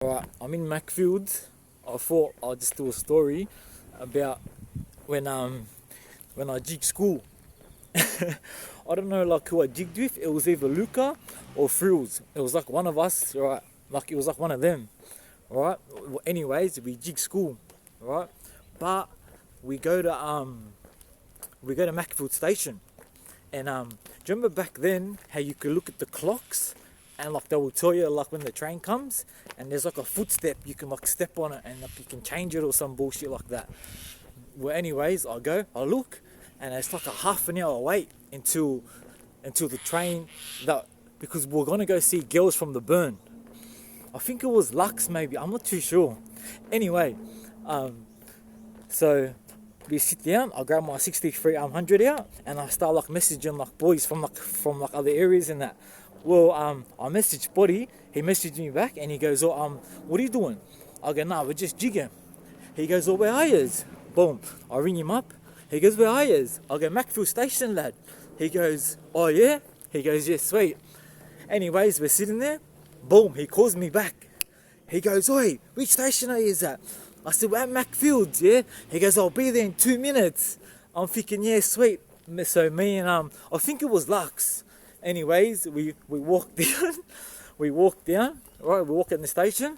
Alright, I'm in Macfield. I thought I'll just do a story about when I jigged school. I don't know like who I jigged with. It was either Luca or Frills. It was like one of us, right? Like it was like one of them, right? Well, anyways, we jigged school, right? But we go to Macfield Station, and do you remember back then how you could look at the clocks? And like they will tell you like when the train comes and there's like a footstep, you can like step on it and like, you can change it or some bullshit like that. Well, anyways, I look, and it's like a half an hour wait until the train, because we're gonna go see Girls from the Burn. I think it was Lux maybe, I'm not too sure. Anyway, so we sit down, I grab my 6300 out and I start like messaging like boys from other areas and that. Well, I messaged Buddy, he messaged me back and he goes, what are you doing? I go, nah, we're just jigging. He goes, where are yous? Boom, I ring him up. He goes, where are yous? I go, Macfield Station, lad. He goes, oh yeah? He goes, yeah, sweet. Anyways, we're sitting there. Boom, he calls me back. He goes, oi, which station are yous at? I said, we're at Macfield, yeah? He goes, I'll be there in 2 minutes. I'm thinking, yeah, sweet. So me and, I think it was Lux. Anyways, we walked down. We walk in the station.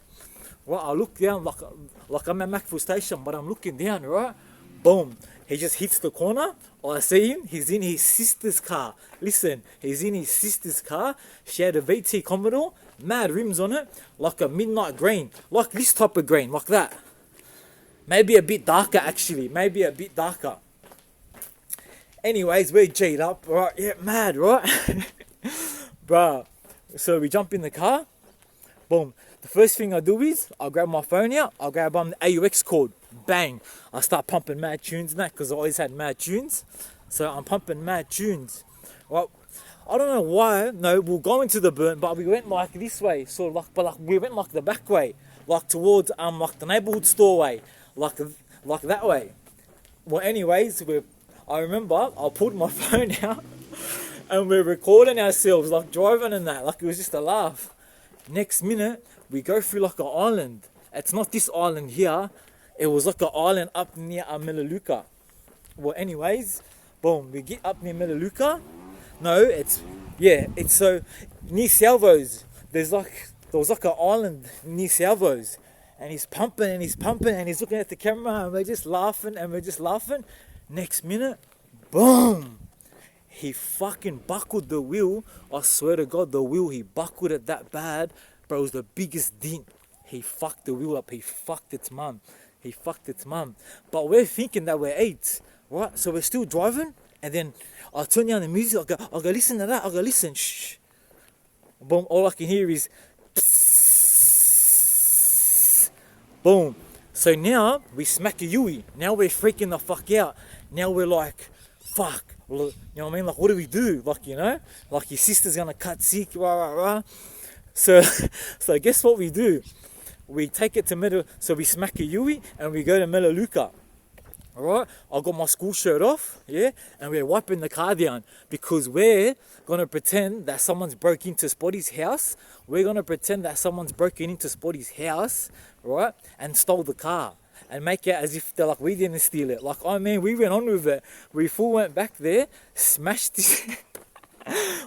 Right, I look down like I'm at Macfield Station, but I'm looking down, right? Boom. He just hits the corner. I see him. He's in his sister's car. Listen, he's in his sister's car. She had a VT Commodore, mad rims on it, like a midnight green. Like this type of green, like that. Maybe a bit darker, actually. Maybe a bit darker. Anyways, we're G'd up, right? Yeah, mad, right? Bruh. So we jump in the car. Boom. The first thing I do is, I grab my phone out, I grab the AUX cord. Bang. I start pumping mad tunes and that, because I always had mad tunes. So I'm pumping mad tunes. Well, I don't know why, no, we'll go into the burn, but we went like this way, sort of like, but like we went like the back way, like towards like the neighborhood store way, like that way. Well, anyways, I remember I pulled my phone out and we're recording ourselves, like driving and that, like it was just a laugh. Next minute, we go through like an island. It's not this island here. It was like an island up near Melaleuca. Well, anyways, boom, we get up near Melaleuca. No, it's so near Salvo's. There was like an island near Salvo's. And he's pumping and he's looking at the camera and we're just laughing. Next minute, boom! He fucking buckled the wheel. I swear to God, the wheel, he buckled it that bad. Bro, it was the biggest dent. He fucked the wheel up. He fucked its mum. But we're thinking that we're 8, right? So we're still driving. And then I turn down the music. I go, listen to that. I go, listen, shh. Boom, all I can hear is psss. Boom. So now we smack a Yui. Now we're freaking the fuck out. Now we're like, fuck. You know what I mean? Like, what do we do? Like, you know? Like, your sister's gonna cut sick, rah. So guess what we do? We take it to so we smack a Yui and we go to Melaleuca. Alright? I got my school shirt off, yeah? And we're wiping the car down because we're gonna pretend that someone's broke into Spotty's house. We're gonna pretend that someone's broken into Spotty's house, right? And stole the car. And make it as if they're like, we didn't steal it. Like, oh man, we went on with it. We full went back there, smashed his...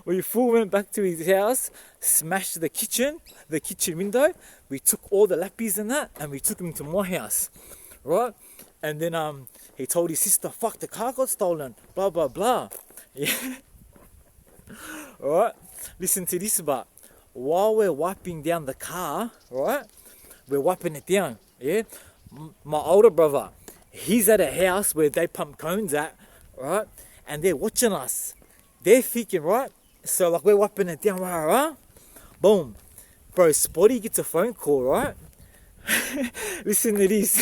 we full went back to his house, smashed the kitchen window. We took all the lappies and that, and we took him to my house, right? And then he told his sister, fuck, the car got stolen, blah, blah, blah. Yeah. Alright, listen to this, but while we're wiping down the car, right? We're wiping it down, yeah? My older brother, he's at a house where they pump cones at, right? And they're watching us. They're thinking, right? So like we're wiping it down, right? Boom. Bro, Spotty gets a phone call, right? Listen to this.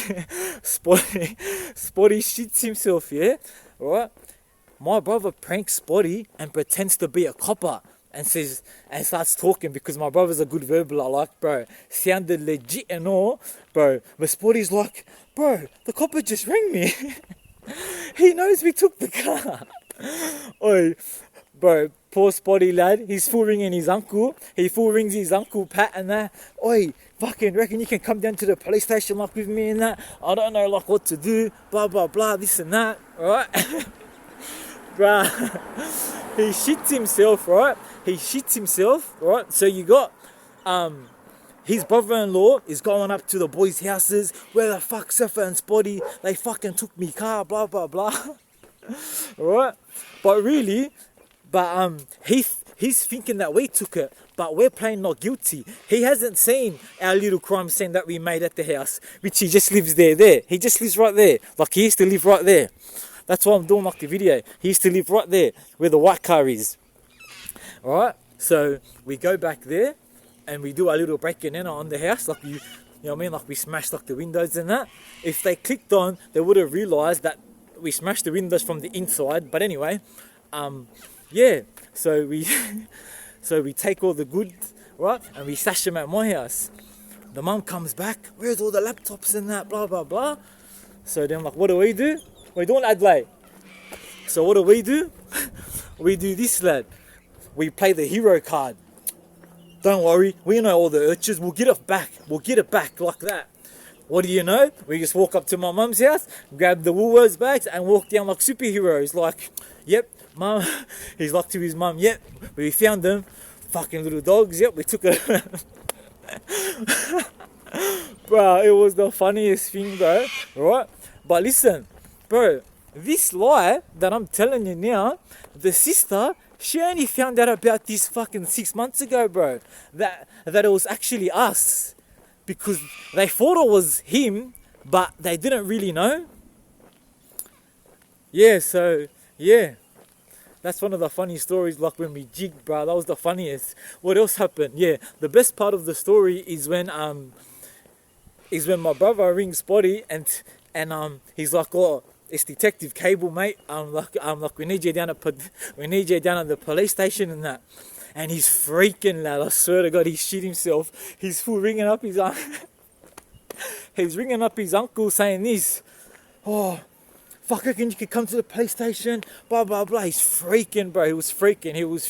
Spotty shits himself, yeah? Right? My brother pranks Spotty and pretends to be a copper. And starts talking because my brother's a good verbal. I like, bro, sounded legit and all, bro. But Spotty's like, bro, the copper just rang me. He knows we took the car. Oi, bro, poor Spotty lad. He's full ringing his uncle. He full rings his uncle Pat and that. Oi, fucking reckon you can come down to the police station like with me and that? I don't know like what to do, blah blah blah, this and that, right? Bruh, he shits himself, right? He shits himself, right? So you got his brother-in-law is going up to the boys' houses. Where the fuck Safa and Spotty? They fucking took me car, blah blah blah. Right? But really, he's thinking that we took it, but we're playing not guilty. He hasn't seen our little crime scene that we made at the house, which he just lives there. He just lives right there. Like he used to live right there. That's why I'm doing like the video. He used to live right there where the white car is. Alright? So we go back there and we do our little break-in on the house. Like you know what I mean? Like we smashed like the windows and that. If they clicked on, they would have realised that we smashed the windows from the inside. But anyway, yeah. So we so we take all the goods, right? And we stash them at my house. The mum comes back. Where's all the laptops and that? Blah, blah, blah. So then like, what do? We're doing Adelaide. So what do? We do this, lad. We play the hero card. Don't worry, we know all the urchins. We'll get it back like that. What do you know? We just walk up to my mum's house, grab the Woolworths bags and walk down like superheroes. Like, yep, mum. He's like to his mum, yep, we found them. Fucking little dogs, yep, we took it. Bro, it was the funniest thing, bro, right? But listen, bro, this lie that I'm telling you now, the sister, she only found out about this fucking 6 months ago, bro. That it was actually us. Because they thought it was him, but they didn't really know. Yeah, so, yeah. That's one of the funny stories, like when we jigged, bro. That was the funniest. What else happened? Yeah, the best part of the story is when my brother rings Spotty and he's like, oh, it's Detective Cable, mate. Like we need you down at the police station and that. And he's freaking, lad. I swear to God, he shit himself. He's full ringing up his he's ringing up his uncle saying this. Oh, fuck, I reckon you could come to the police station. Blah blah blah. He's freaking, bro. He was freaking. He was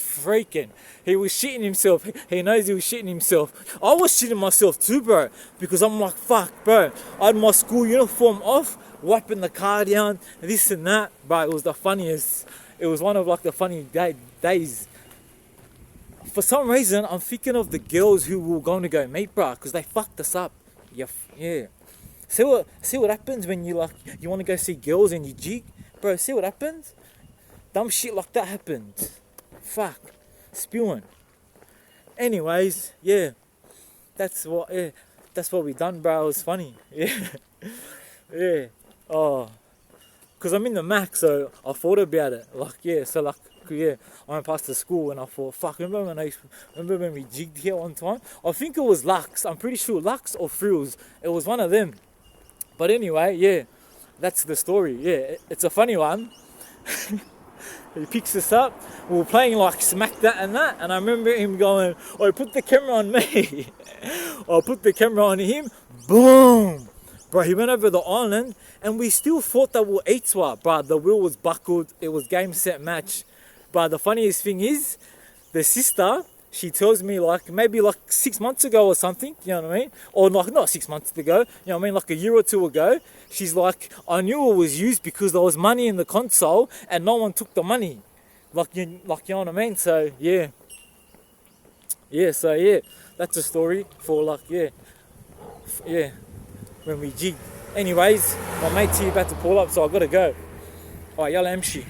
shitting himself. He knows he was shitting himself. I was shitting myself too, bro. Because I'm like, fuck, bro. I had my school uniform off, wiping the car down, this and that. But it was the funniest. It was one of like the funny days. For some reason, I'm thinking of the girls who were going to go meet, bro, because they fucked us up. Yeah. See what happens when you want to go see girls and you jig, bro. See what happens? Dumb shit like that happens. Fuck, spewing. Anyways, yeah, that's what we done, bro. It was funny. Yeah. Oh, because I'm in the Mac, so I thought about it. I went past the school and I thought, fuck, remember when we jigged here one time? I think it was Lux. I'm pretty sure Lux or Frills. It was one of them. But anyway, yeah, that's the story. Yeah, it's a funny one. He picks us up. We were playing like smack that, and I remember him going, oh, put the camera on me. I put the camera on him. Boom. Bro, he went over the island and we still thought that we were Eitzwa. Bro, the wheel was buckled. It was game, set, match. But the funniest thing is, the sister, she tells me maybe 6 months ago or something, you know what I mean? Or not 6 months ago, you know what I mean? Like a year or two ago, she's like, I knew it was used because there was money in the console and no one took the money. You know what I mean? So, yeah. Yeah, that's a story for when we jig. Anyways, my mate's here about to pull up, so I gotta go. Alright, yalla, MC.